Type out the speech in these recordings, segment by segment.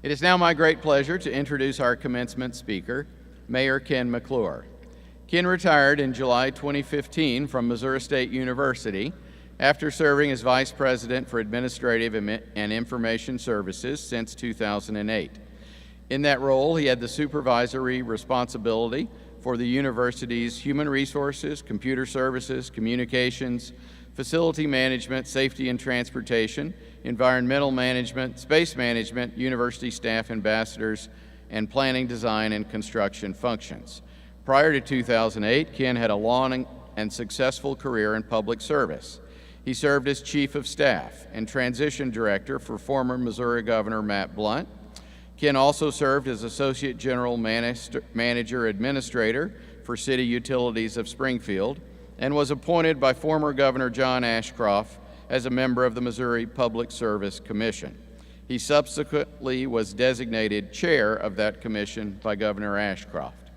It is now my great pleasure to introduce our commencement speaker, Mayor Ken McClure. Ken retired in July 2015 from Missouri State University after serving as Vice President for Administrative and Information Services since 2008. In that role, he had the supervisory responsibility for the university's human resources, computer services, communications, facility management, safety and transportation, environmental management, space management, university staff ambassadors, and planning, design, and construction functions. Prior to 2008, Ken had a long and successful career in public service. He served as Chief of Staff and Transition Director for former Missouri Governor Matt Blunt. Ken also served as Associate General Manager Administrator for City Utilities of Springfield and was appointed by former Governor John Ashcroft as a member of the Missouri Public Service Commission. He subsequently was designated chair of that commission by Governor Ashcroft.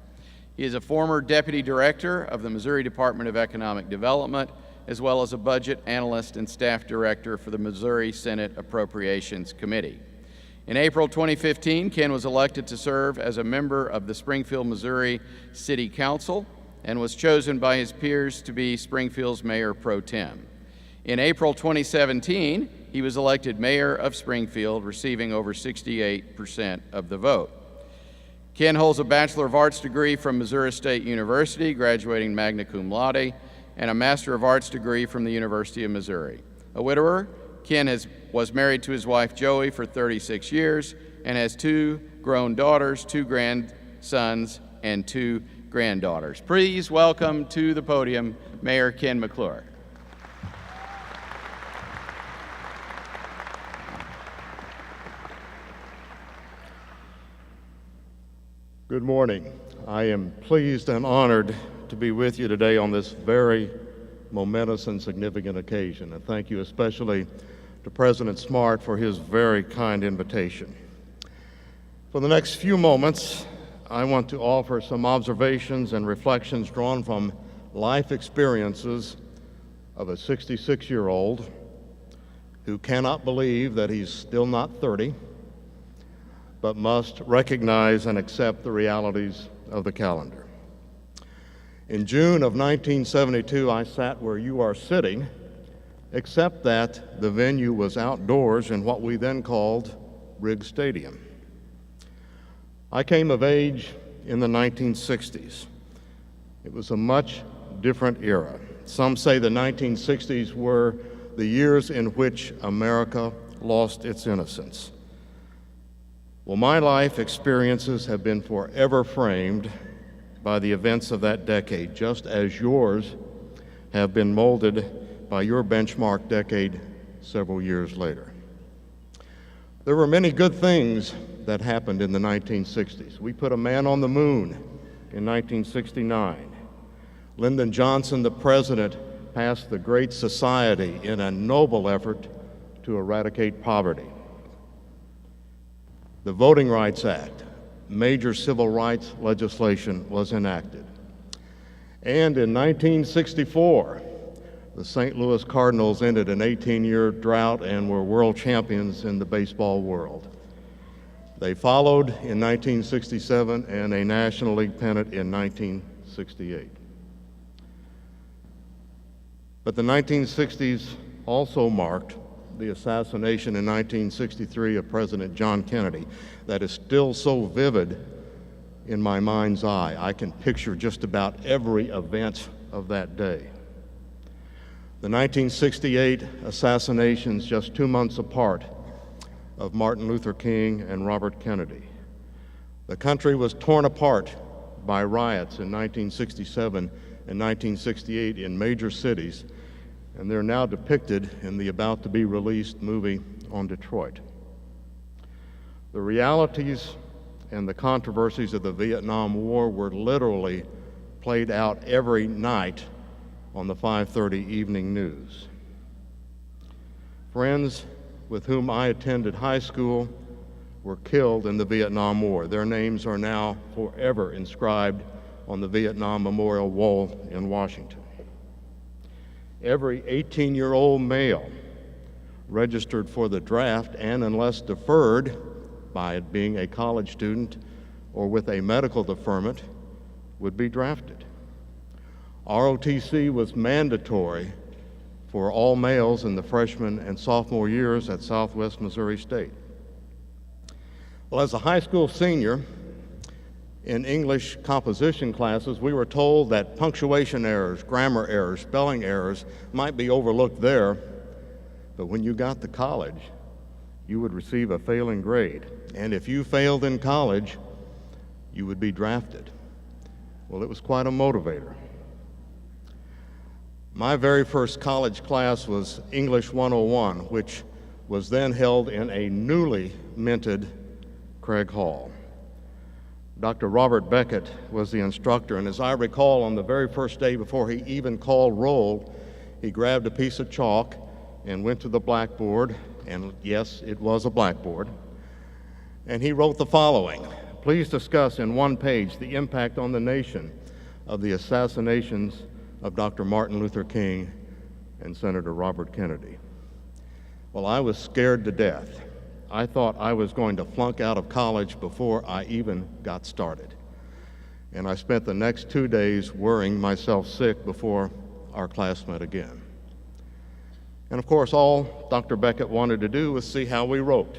He is a former Deputy Director of the Missouri Department of Economic Development, as well as a budget analyst and staff director for the Missouri Senate Appropriations Committee. In April 2015, Ken was elected to serve as a member of the Springfield, Missouri City Council and was chosen by his peers to be Springfield's Mayor Pro Tem. In April 2017, he was elected Mayor of Springfield, receiving over 68% of the vote. Ken holds a Bachelor of Arts degree from Missouri State University, graduating magna cum laude, and a Master of Arts degree from the University of Missouri. A widower, Ken was married to his wife Joey for 36 years and has 2 grown daughters, 2 grandsons, and 2 granddaughters. Please welcome to the podium Mayor Ken McClure. Good morning. I am pleased and honored to be with you today on this very momentous and significant occasion. And thank you especially to President Smart for his very kind invitation. For the next few moments, I want to offer some observations and reflections drawn from life experiences of a 66-year-old who cannot believe that he's still not 30, but must recognize and accept the realities of the calendar. In June of 1972, I sat where you are sitting, except that the venue was outdoors in what we then called Riggs Stadium. I came of age in the 1960s. It was a much different era. Some say the 1960s were the years in which America lost its innocence. Well, my life experiences have been forever framed by the events of that decade, just as yours have been molded by your benchmark decade several years later. There were many good things that happened in the 1960s. We put a man on the moon in 1969. Lyndon Johnson, the president, passed the Great Society in a noble effort to eradicate poverty. The Voting Rights Act, major civil rights legislation, was enacted. And in 1964, the St. Louis Cardinals ended an 18-year drought and were world champions in the baseball world. They followed in 1967 and a National League pennant in 1968. But the 1960s also marked the assassination in 1963 of President John Kennedy that is still so vivid in my mind's eye. I can picture just about every event of that day. The 1968 assassinations, just 2 months apart, of Martin Luther King and Robert Kennedy. The country was torn apart by riots in 1967 and 1968 in major cities, and they're now depicted in the about-to-be-released movie on Detroit. The realities and the controversies of the Vietnam War were literally played out every night on the 5:30 evening news. Friends with whom I attended high school were killed in the Vietnam War. Their names are now forever inscribed on the Vietnam Memorial Wall in Washington. Every 18-year-old male registered for the draft and, unless deferred, by being a college student or with a medical deferment would be drafted. ROTC was mandatory for all males in the freshman and sophomore years at Southwest Missouri State. Well, as a high school senior, in English composition classes, we were told that punctuation errors, grammar errors, spelling errors might be overlooked there, but when you got to college, you would receive a failing grade. And if you failed in college, you would be drafted. Well, it was quite a motivator. My very first college class was English 101, which was then held in a newly minted Craig Hall. Dr. Robert Beckett was the instructor, and as I recall, on the very first day before he even called roll, he grabbed a piece of chalk and went to the blackboard, and yes, it was a blackboard, and he wrote the following: "Please discuss in one page the impact on the nation of the assassinations of Dr. Martin Luther King and Senator Robert Kennedy." Well, I was scared to death. I thought I was going to flunk out of college before I even got started. And I spent the next 2 days worrying myself sick before our class met again. And of course, all Dr. Beckett wanted to do was see how we wrote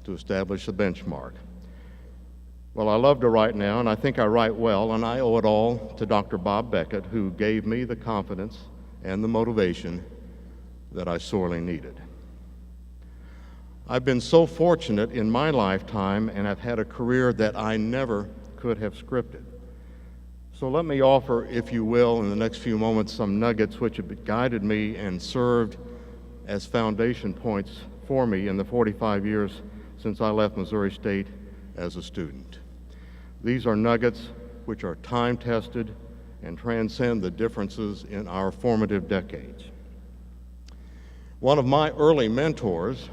to establish a benchmark. Well, I love to write now, and I think I write well, and I owe it all to Dr. Bob Beckett, who gave me the confidence and the motivation that I sorely needed. I've been so fortunate in my lifetime, and I've had a career that I never could have scripted. So let me offer, if you will, in the next few moments, some nuggets which have guided me and served as foundation points for me in the 45 years since I left Missouri State as a student. These are nuggets which are time-tested and transcend the differences in our formative decades. One of my early mentors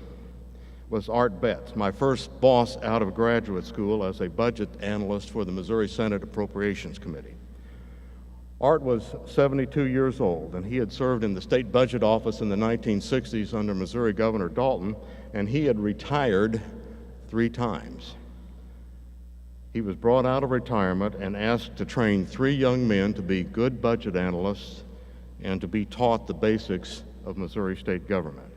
was Art Betts, my first boss out of graduate school as a budget analyst for the Missouri Senate Appropriations Committee. Art was 72 years old, and he had served in the state budget office in the 1960s under Missouri Governor Dalton, and he had retired 3 times. He was brought out of retirement and asked to train 3 young men to be good budget analysts and to be taught the basics of Missouri state government.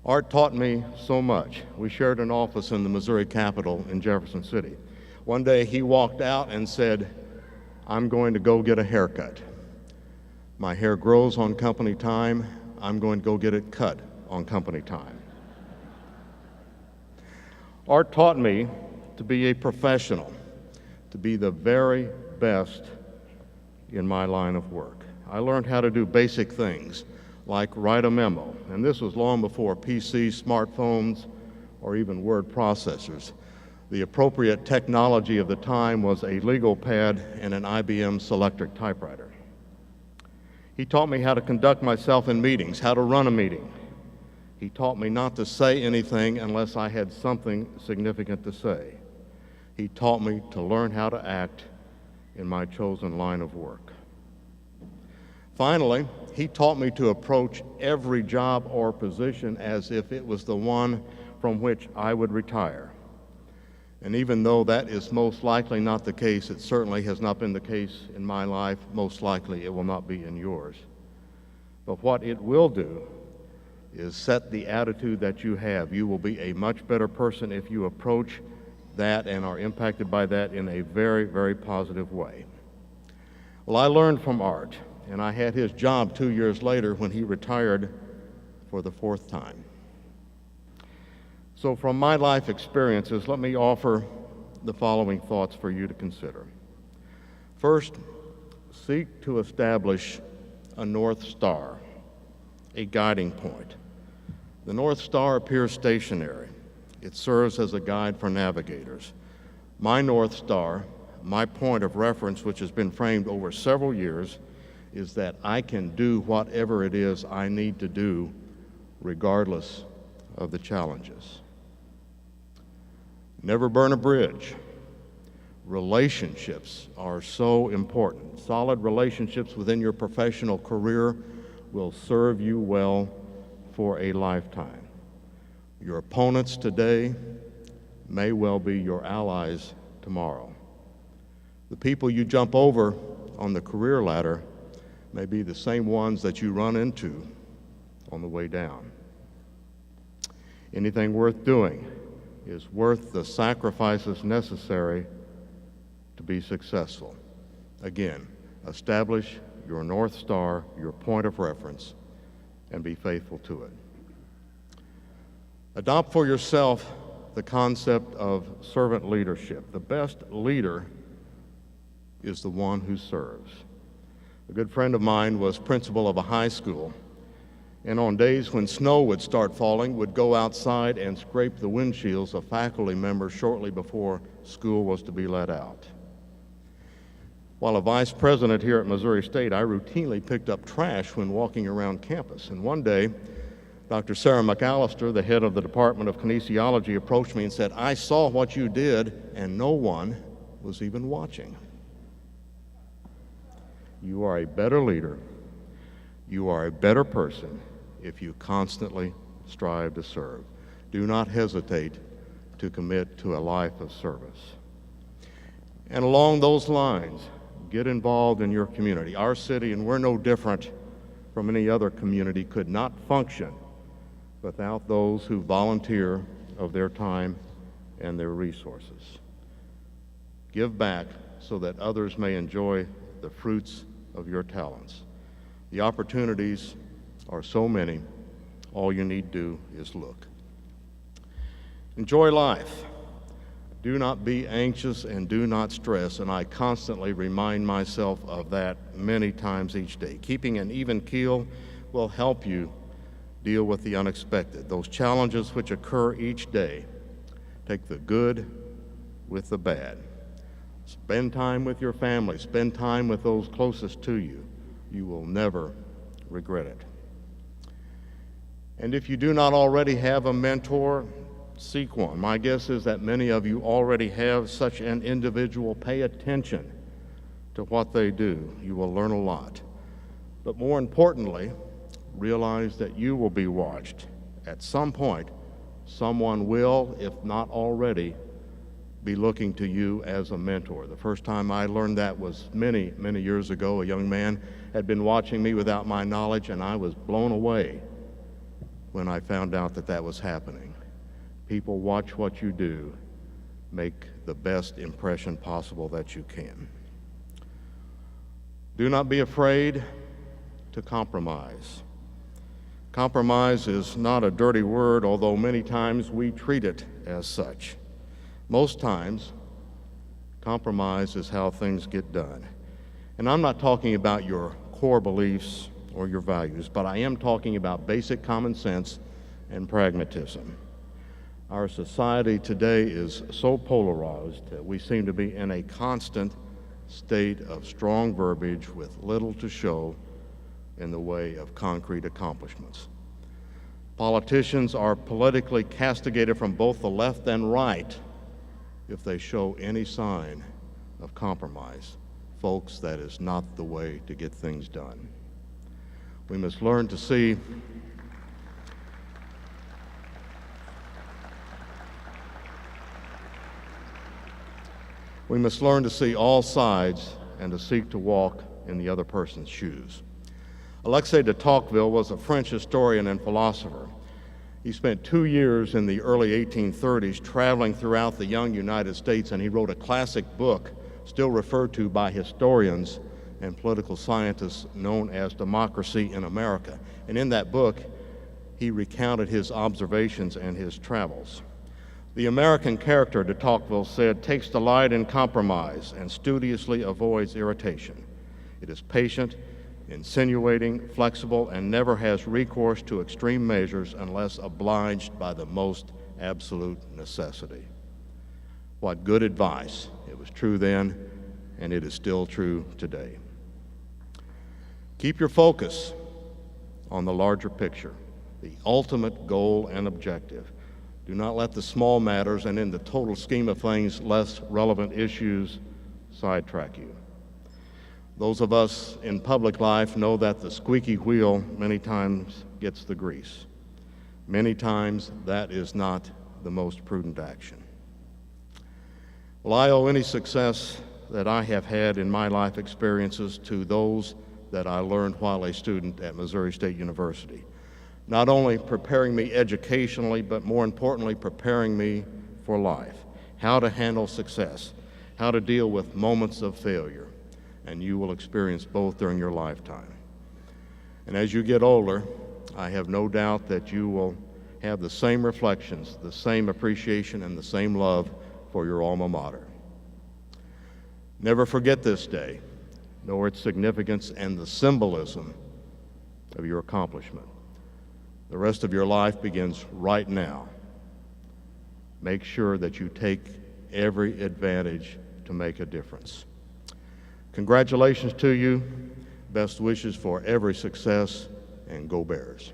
Art taught me so much. We shared an office in the Missouri Capitol in Jefferson City. One day he walked out and said, "I'm going to go get a haircut. My hair grows on company time. I'm going to go get it cut on company time." Art taught me to be a professional, to be the very best in my line of work. I learned how to do basic things like write a memo, and this was long before PCs, smartphones, or even word processors. The appropriate technology of the time was a legal pad and an IBM Selectric typewriter. He taught me how to conduct myself in meetings, how to run a meeting. He taught me not to say anything unless I had something significant to say. He taught me to learn how to act in my chosen line of work. Finally, he taught me to approach every job or position as if it was the one from which I would retire. And even though that is most likely not the case, it certainly has not been the case in my life, most likely it will not be in yours. But what it will do is set the attitude that you have. You will be a much better person if you approach that and are impacted by that in a very, very positive way. Well, I learned from Art, and I had his job 2 years later when he retired for the 4th time. So from my life experiences, let me offer the following thoughts for you to consider. First, seek to establish a North Star, a guiding point. The North Star appears stationary. It serves as a guide for navigators. My North Star, my point of reference, which has been framed over several years, is that I can do whatever it is I need to do regardless of the challenges. Never burn a bridge. Relationships are so important. Solid relationships within your professional career will serve you well for a lifetime. Your opponents today may well be your allies tomorrow. The people you jump over on the career ladder may be the same ones that you run into on the way down. Anything worth doing is worth the sacrifices necessary to be successful. Again, establish your North Star, your point of reference, and be faithful to it. Adopt for yourself the concept of servant leadership. The best leader is the one who serves. A good friend of mine was principal of a high school, and on days when snow would start falling, would go outside and scrape the windshields of faculty members shortly before school was to be let out. While a vice president here at Missouri State, I routinely picked up trash when walking around campus. And one day, Dr. Sarah McAllister, the head of the Department of Kinesiology, approached me and said, "I saw what you did, and no one was even watching." You are a better leader. You are a better person if you constantly strive to serve. Do not hesitate to commit to a life of service. And along those lines, get involved in your community. Our city, and we're no different from any other community, could not function without those who volunteer of their time and their resources. Give back so that others may enjoy the fruits of your talents. The opportunities are so many, all you need do is look. Enjoy life. Do not be anxious and do not stress, and I constantly remind myself of that many times each day. Keeping an even keel will help you deal with the unexpected, those challenges which occur each day. Take the good with the bad. Spend time with your family. Spend time with those closest to you. You will never regret it. And if you do not already have a mentor, seek one. My guess is that many of you already have such an individual. Pay attention to what they do. You will learn a lot. But more importantly, realize that you will be watched. At some point, someone will, if not already, be looking to you as a mentor. The first time I learned that was many, many years ago. A young man had been watching me without my knowledge, and I was blown away when I found out that that was happening. People watch what you do. Make the best impression possible that you can. Do not be afraid to compromise. Compromise is not a dirty word, although many times we treat it as such. Most times, compromise is how things get done. And I'm not talking about your core beliefs or your values, but I am talking about basic common sense and pragmatism. Our society today is so polarized that we seem to be in a constant state of strong verbiage with little to show in the way of concrete accomplishments. Politicians are politically castigated from both the left and right if they show any sign of compromise. Folks, that is not the way to get things done. We must learn to see all sides and to seek to walk in the other person's shoes. Alexis de Tocqueville was a French historian and philosopher. He spent 2 years in the early 1830s traveling throughout the young United States, and he wrote a classic book still referred to by historians and political scientists known as Democracy in America. And in that book, he recounted his observations and his travels. The American character, de Tocqueville said, takes delight in compromise and studiously avoids irritation. It is patient, insinuating, flexible, and never has recourse to extreme measures unless obliged by the most absolute necessity. What good advice. It was true then, and it is still true today. Keep your focus on the larger picture, the ultimate goal and objective. Do not let the small matters and in the total scheme of things, less relevant issues sidetrack you. Those of us in public life know that the squeaky wheel many times gets the grease. Many times, that is not the most prudent action. Well, I owe any success that I have had in my life experiences to those that I learned while a student at Missouri State University. Not only preparing me educationally, but more importantly, preparing me for life. How to handle success, how to deal with moments of failure, and you will experience both during your lifetime. And as you get older, I have no doubt that you will have the same reflections, the same appreciation, and the same love for your alma mater. Never forget this day, nor its significance and the symbolism of your accomplishment. The rest of your life begins right now. Make sure that you take every advantage to make a difference. Congratulations to you. Best wishes for every success, and go Bears.